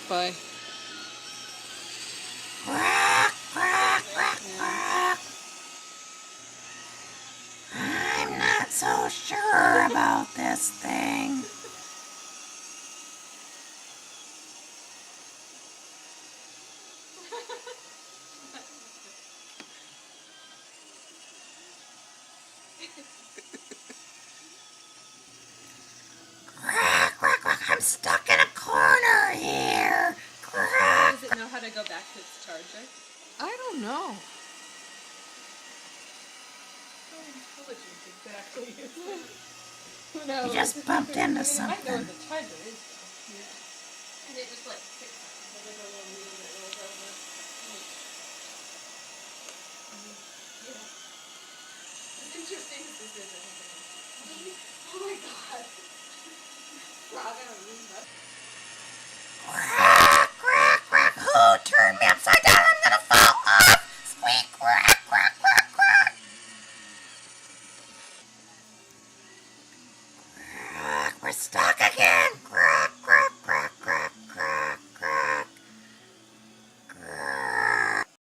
by. Quack, quack, quack, quack. I'm not so sure about this thing. Quack, quack, quack. I'm stuck in a corner here. Quack. Does it know how to go back to its charger? I don't know. How intelligent exactly is it? Who knows? You just bumped into I might know something. where the charger is, though. Yeah. And it just like picks up the little wheel that rolls over. Yeah. As interesting as this is, I think. Oh my god. Frog on a roomba. Quack, quack, quack. Who turned me upside